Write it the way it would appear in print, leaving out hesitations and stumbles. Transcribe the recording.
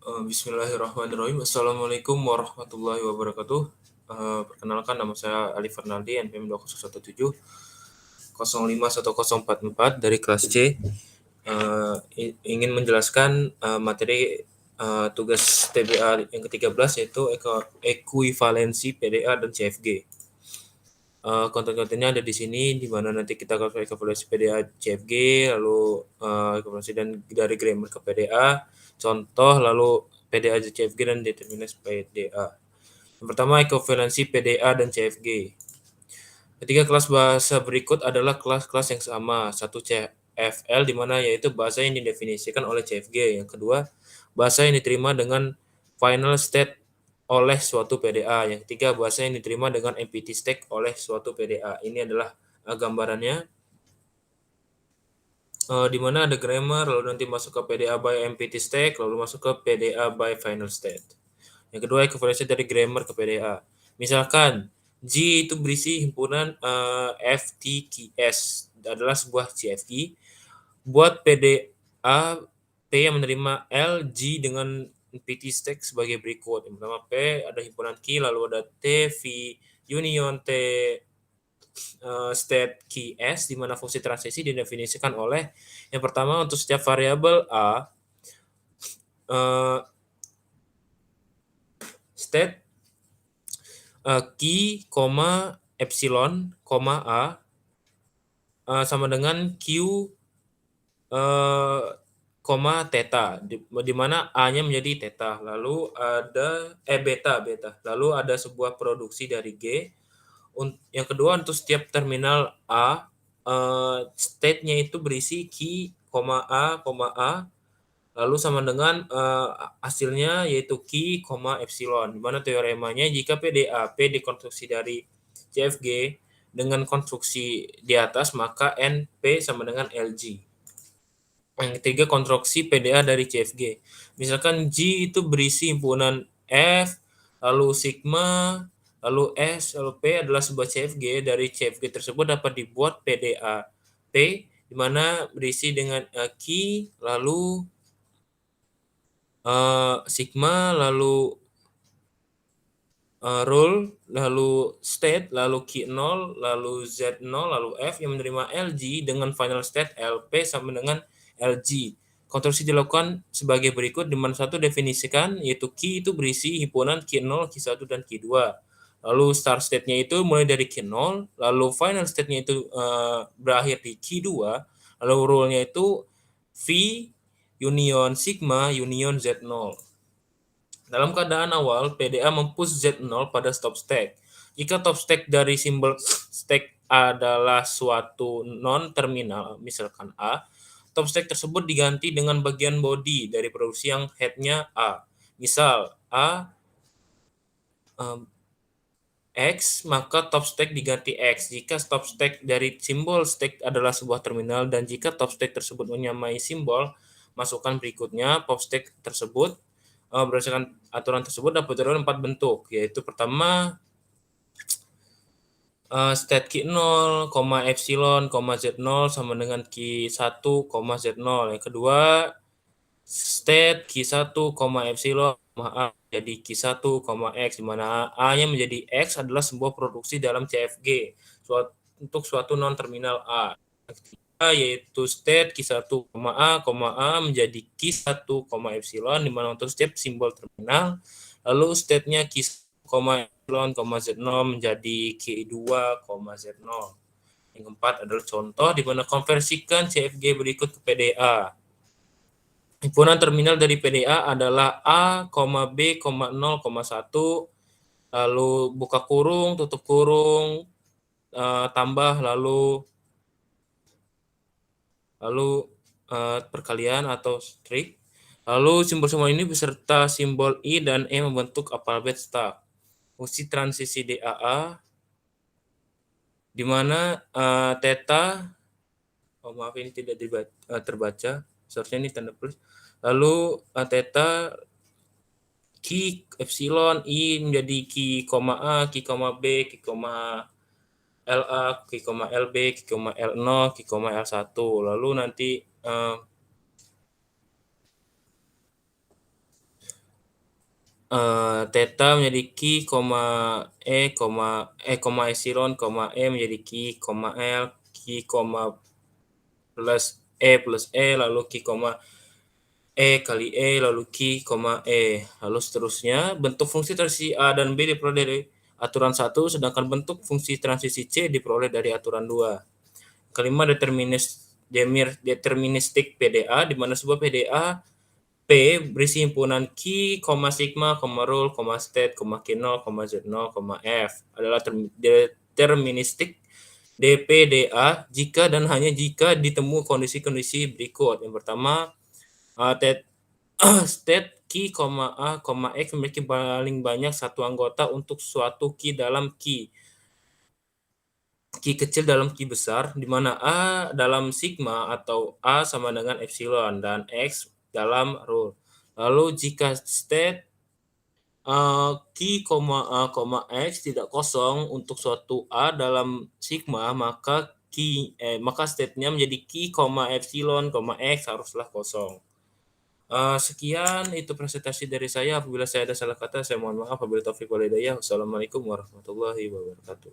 Bismillahirrahmanirrahim. Assalamualaikum warahmatullahi wabarakatuh. Perkenalkan, nama saya Ali Fernaldi, NPM 2017 051044 dari kelas C. Ingin menjelaskan materi tugas TBA yang ke-13, yaitu ekuivalensi PDA dan CFG. Konten-kontennya ada di sini, di mana nanti kita akan evaluasi PDA CFG, lalu evaluasi dan dari grammar ke PDA, contoh, lalu PDA CFG dan determinis PDA. Yang pertama, ekuivalensi PDA dan CFG. Ketiga kelas bahasa berikut adalah kelas-kelas yang sama. Satu, CFL, di mana yaitu bahasa yang didefinisikan oleh CFG. Yang kedua, bahasa yang diterima dengan final state oleh suatu PDA. Yang ketiga, bahasa yang diterima dengan empty state oleh suatu PDA. Ini adalah gambarannya, di mana ada grammar, lalu nanti masuk ke PDA by empty state, lalu masuk ke PDA by final state. Yang kedua, ekuivalensi dari grammar ke PDA. Misalkan G itu berisi himpunan FTQS, adalah sebuah CFG. Buat PDA P yang menerima L, G dengan empty state sebagai berikut. Yang pertama, P ada himpunan Q, lalu ada T, V, union T, state QS, di mana fungsi transisi didefinisikan oleh yang pertama, untuk setiap variabel A, state Q, epsilon, A sama dengan Q, theta, di mana A-nya menjadi theta, lalu ada beta, lalu ada sebuah produksi dari G. Yang kedua, untuk setiap terminal A, state-nya itu berisi Q, A, lalu sama dengan hasilnya yaitu Q, epsilon, di mana teoremanya jika PDA P dikonstruksi dari CFG dengan konstruksi di atas, maka NP sama dengan LG. Yang ketiga, konstruksi PDA dari CFG. Misalkan G itu berisi himpunan F, lalu sigma, lalu S, lalu P adalah sebuah CFG. Dari CFG tersebut dapat dibuat PDA P, di mana berisi dengan Q, lalu sigma, lalu rule, lalu state, lalu Q0, lalu Z0, lalu F yang menerima LG dengan final state LP sama dengan LG. Konstruksi dilakukan sebagai berikut, di mana satu definisikan, yaitu Q itu berisi himpunan Q0, Q1, dan Q2. Lalu start state-nya itu mulai dari Q0, lalu final state-nya itu berakhir di Q2, lalu rule-nya itu V, union sigma, union Z0. Dalam keadaan awal, PDA mempush Z0 pada stop stack. Jika top stack dari simbol stack adalah suatu non-terminal, misalkan A, top stack tersebut diganti dengan bagian body dari produksi yang head-nya A. Misal A X, maka top stack diganti X. Jika top stack dari simbol stack adalah sebuah terminal, dan jika top stack tersebut menyamai simbol, masukkan berikutnya. Pop stack tersebut berdasarkan aturan tersebut dapat terdapat 4 bentuk, yaitu pertama, state Q0, epsilon, Z0 sama dengan Q1, Z0. Yang kedua, state Q1, epsilon, A jadi Q1, X, di mana A-nya menjadi X adalah sebuah produksi dalam CFG untuk suatu non-terminal A. Yang ketiga, yaitu state Q1, A menjadi Q1, epsilon, di mana untuk setiap simbol terminal, lalu state-nya Q1, epsilon, Z0 menjadi Q2, Z0. Yang keempat adalah contoh, di mana konversikan CFG berikut ke PDA. Himpunan terminal dari PDA adalah A, B, 0, 1, lalu buka kurung, tutup kurung, tambah, lalu perkalian atau string. Lalu simbol-simbol ini beserta simbol I dan E membentuk alfabet stack. Fungsi transisi DAA, di mana theta, maaf ini tidak terbaca, seharusnya ini tanda plus. Lalu theta, Q, epsilon, I menjadi Q, A, Q, B, Q, LA, Q, LB, Q, L0, Q, L1. Lalu nanti Theta menjadi Ki, epsilon, E menjadi Ki, L, Ki, plus E, lalu Ki, E kali E, lalu Ki, E. Lalu seterusnya, bentuk fungsi transisi A dan B diperoleh dari aturan 1, sedangkan bentuk fungsi transisi C diperoleh dari aturan 2. Kelima, deterministik PDA, di mana sebuah PDA P berisi himpunan Q, sigma, rule, state, Q0, Z0, F adalah deterministik DPDA jika dan hanya jika ditemu kondisi-kondisi berikut. Yang pertama, state Q, A, X memiliki paling banyak satu anggota untuk suatu Q dalam Q. Q kecil dalam Q besar, di mana A dalam sigma atau A sama dengan epsilon dan X dalam rule. Lalu jika state Q, A, X tidak kosong untuk suatu A dalam sigma, maka state-nya menjadi Q, epsilon, X haruslah kosong. Sekian itu presentasi dari saya. Apabila saya ada salah kata, saya mohon maaf. Wabillahi taufiq wal hidayah. Wassalamualaikum warahmatullahi wabarakatuh.